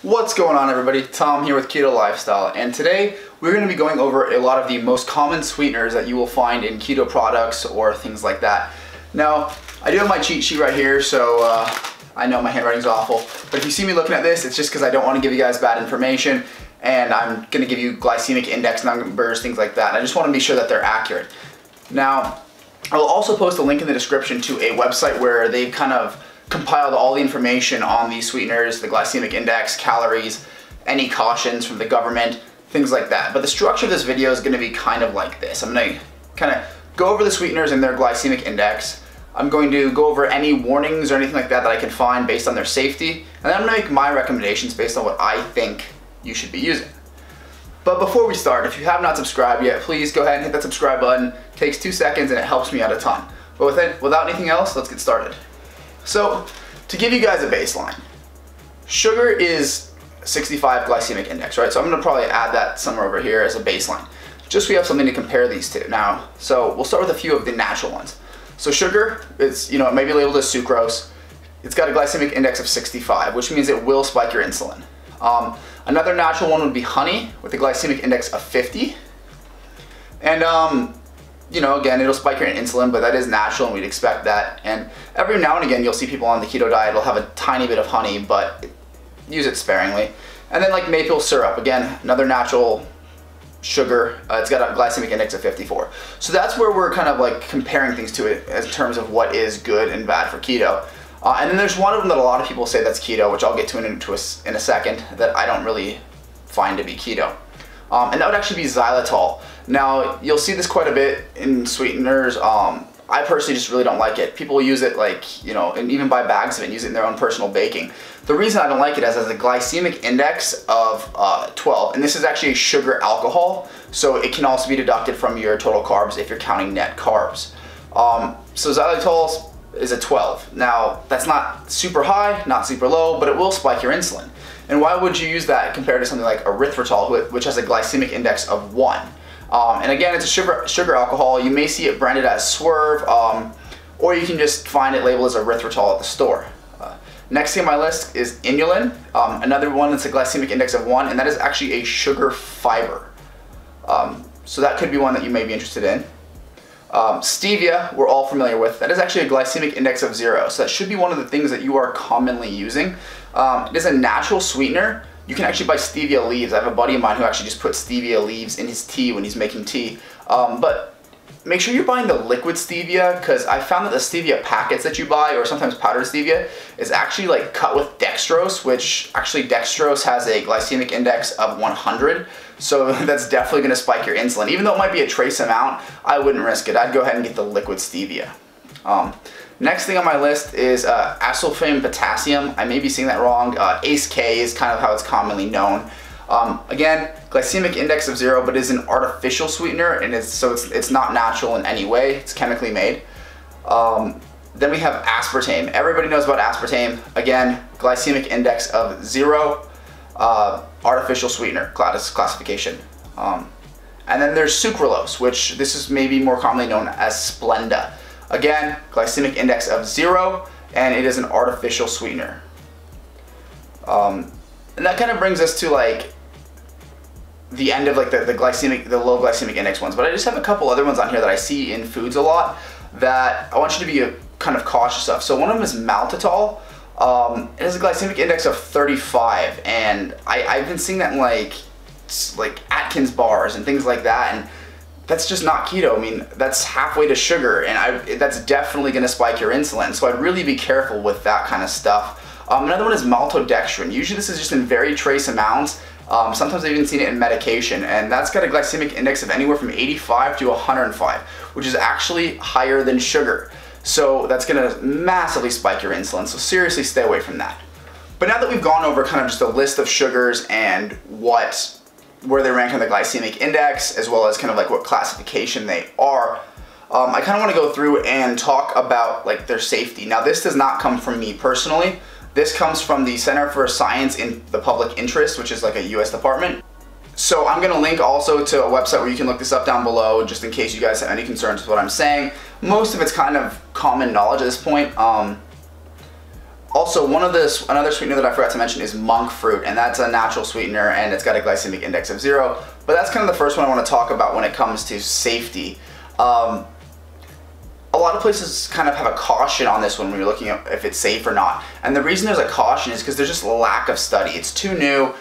What's going on, everybody? Tom here with Keto Lifestyle, and today we're going to be going over a lot of the most common sweeteners that you will find in keto products or things like that. Now, I do have my cheat sheet right here, so I know my handwriting's awful, but if you see me looking at this, it's just because I don't want to give you guys bad information, and I'm going to give you glycemic index numbers, things like that. I just want to be sure that they're accurate. Now, I will also post a link in the description to a website where they've kind of compiled all the information on these sweeteners, the glycemic index, calories, any cautions from the government, things like that. But the structure of this video is going to be kind of like this. I'm going to kind of go over the sweeteners and their glycemic index. I'm going to go over any warnings or anything like that that I can find based on their safety. And then I'm going to make my recommendations based on what I think you should be using. But before we start, if you have not subscribed yet, please go ahead and hit that subscribe button. It takes 2 seconds and it helps me out a ton. But without anything else, let's get started. So, to give you guys a baseline, sugar is 65 glycemic index, right? So I'm going to probably add that somewhere over here as a baseline, just so we have something to compare these to. Now, so we'll start with a few of the natural ones. So sugar, it's, it may be labeled as sucrose. It's got a glycemic index of 65, which means it will spike your insulin. Another natural one would be honey with a glycemic index of 50. And again, it'll spike your insulin, but that is natural and we'd expect that. And every now and again, you'll see people on the keto diet will have a tiny bit of honey, but use it sparingly. And then like maple syrup, again, another natural sugar. It's got a glycemic index of 54. So that's where we're kind of like comparing things to it as terms of what is good and bad for keto. And then there's one of them that a lot of people say that's keto, which I'll get to in a second, that I don't really find to be keto. And that would actually be xylitol. Now, you'll see this quite a bit in sweeteners. I personally just really don't like it. People use it and even buy bags of it and use it in their own personal baking. The reason I don't like it is it has a glycemic index of 12, and this is actually a sugar alcohol, so it can also be deducted from your total carbs if you're counting net carbs. So xylitol is a 12. Now, that's not super high, not super low, but it will spike your insulin. And why would you use that compared to something like erythritol, which has a glycemic index of 1? And again, it's a sugar alcohol. You may see it branded as Swerve, or you can just find it labeled as erythritol at the store. Next thing on my list is Inulin, another one that's a glycemic index of 1, and that is actually a sugar fiber. So that could be one that you may be interested in. Stevia, we're all familiar with. That is actually a glycemic index of 0, so that should be one of the things that you are commonly using. It is a natural sweetener. You can actually buy stevia leaves. I have a buddy of mine who actually just puts stevia leaves in his tea when he's making tea. But make sure you're buying the liquid stevia, because I found that the stevia packets that you buy, or sometimes powdered stevia, is actually like cut with dextrose, which actually dextrose has a glycemic index of 100. So that's definitely going to spike your insulin. Even though it might be a trace amount, I wouldn't risk it. I'd go ahead and get the liquid stevia. Next thing on my list is Aspartame potassium. I may be saying that wrong. ACE-K is kind of how it's commonly known. Again, glycemic index of 0, but is an artificial sweetener, and it's not natural in any way. It's chemically made. Then we have aspartame. Everybody knows about aspartame. Again, glycemic index of 0. Artificial sweetener classification. And then there's sucralose, which this is maybe more commonly known as Splenda. Again, glycemic index of 0, and it is an artificial sweetener. And that kind of brings us to like the end of like the low glycemic index ones. But I just have a couple other ones on here that I see in foods a lot that I want you to be kind of cautious of. So one of them is Maltitol. It has a glycemic index of 35, and I've been seeing that in like Atkins bars and things like that, and that's just not keto. I mean, that's halfway to sugar, and that's definitely going to spike your insulin, so I'd really be careful with that kind of stuff. Another one is Maltodextrin. Usually this is just in very trace amounts. Sometimes I've even seen it in medication, and that's got a glycemic index of anywhere from 85 to 105, which is actually higher than sugar. So that's going to massively spike your insulin, so seriously stay away from that. But now that we've gone over kind of just a list of sugars and where they rank on the glycemic index, as well as kind of like what classification they are, I kind of want to go through and talk about like their safety. Now, this does not come from me personally. This comes from the Center for Science in the Public Interest, which is like a US department. So I'm going to link also to a website where you can look this up down below, just in case you guys have any concerns with what I'm saying. Most of it's kind of common knowledge at this point. Also, another sweetener that I forgot to mention is monk fruit, and that's a natural sweetener, and it's got a glycemic index of 0. But that's kind of the first one I want to talk about when it comes to safety. A lot of places kind of have a caution on this one when you're looking at if it's safe or not. And the reason there's a caution is because there's just a lack of study. It's too new.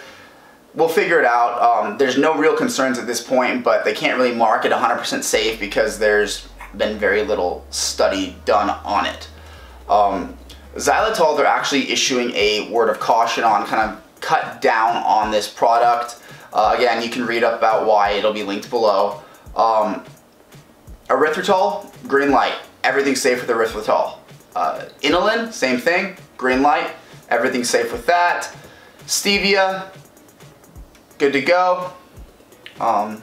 We'll figure it out. There's no real concerns at this point, but they can't really mark it 100% safe because there's been very little study done on it. Xylitol, they're actually issuing a word of caution on, kind of cut down on this product. Again, you can read up about why, it'll be linked below. Erythritol, green light, everything's safe with erythritol. Inulin, same thing, green light, everything's safe with that. Stevia, good to go. And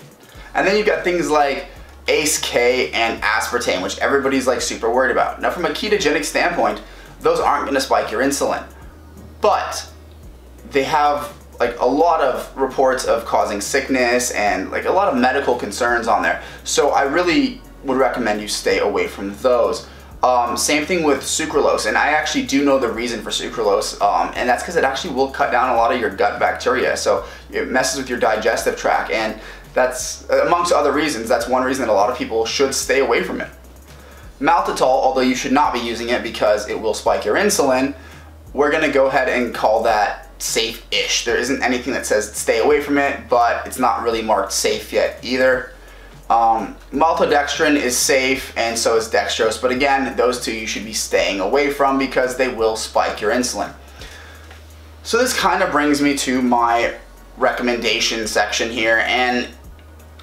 then you've got things like ACE-K and aspartame, which everybody's like super worried about. Now from a ketogenic standpoint, those aren't going to spike your insulin, but they have like a lot of reports of causing sickness and like a lot of medical concerns on there. So I really would recommend you stay away from those. Same thing with sucralose, and I actually do know the reason for sucralose, and that's because it actually will cut down a lot of your gut bacteria, so it messes with your digestive tract, and that's, amongst other reasons, that's one reason that a lot of people should stay away from it. Maltitol, although you should not be using it because it will spike your insulin, we're going to go ahead and call that safe-ish. There isn't anything that says stay away from it, but it's not really marked safe yet either. Maltodextrin is safe, and so is Dextrose, but again, those two you should be staying away from because they will spike your insulin. So this kind of brings me to my recommendation section here, and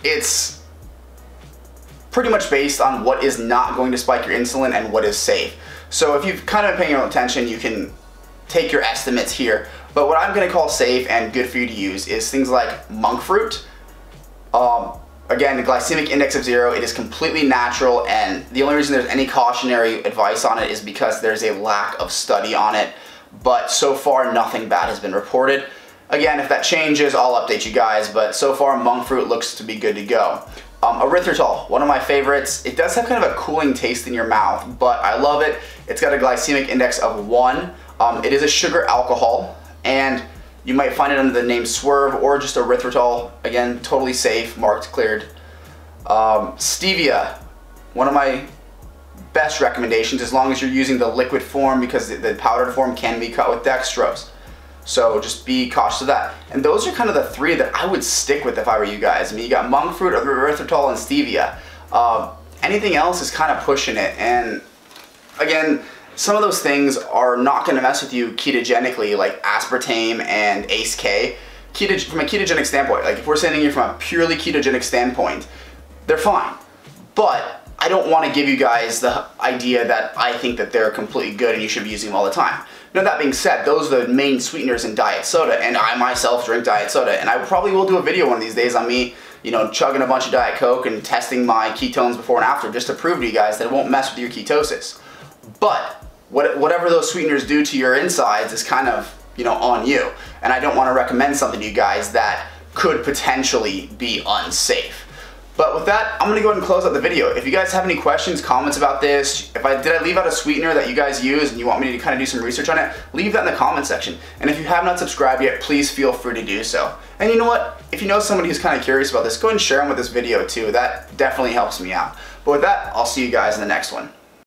it's pretty much based on what is not going to spike your insulin and what is safe. So if you've kind of been paying your attention, you can take your estimates here. But what I'm going to call safe and good for you to use is things like monk fruit. Again, the glycemic index of 0, it is completely natural, and the only reason there's any cautionary advice on it is because there's a lack of study on it. But so far, nothing bad has been reported. Again, if that changes, I'll update you guys, but so far monk fruit looks to be good to go. Erythritol, one of my favorites. It does have kind of a cooling taste in your mouth, but I love it. It's got a glycemic index of 1. It is a sugar alcohol, and you might find it under the name Swerve or just erythritol. Again, totally safe, marked, cleared. Stevia, one of my best recommendations as long as you're using the liquid form, because the powdered form can be cut with dextrose. So just be cautious of that. And those are kind of the 3 that I would stick with if I were you guys. I mean, you got monk fruit, erythritol, and stevia. Anything else is kind of pushing it. And again, some of those things are not going to mess with you ketogenically, like aspartame and ACE-K. From a ketogenic standpoint, like if we're sitting here from a purely ketogenic standpoint, they're fine. But I don't want to give you guys the idea that I think that they're completely good and you should be using them all the time. Now that being said, those are the main sweeteners in diet soda, and I myself drink diet soda, and I probably will do a video one of these days on me, you know, chugging a bunch of Diet Coke and testing my ketones before and after, just to prove to you guys that it won't mess with your ketosis. But whatever those sweeteners do to your insides is kind of, you know, on you, and I don't want to recommend something to you guys that could potentially be unsafe. But with that, I'm going to go ahead and close out the video. If you guys have any questions, comments about this, did I leave out a sweetener that you guys use and you want me to kind of do some research on it, leave that in the comment section. And if you have not subscribed yet, please feel free to do so. And you know what? If you know somebody who's kind of curious about this, go ahead and share them with this video too. That definitely helps me out. But with that, I'll see you guys in the next one.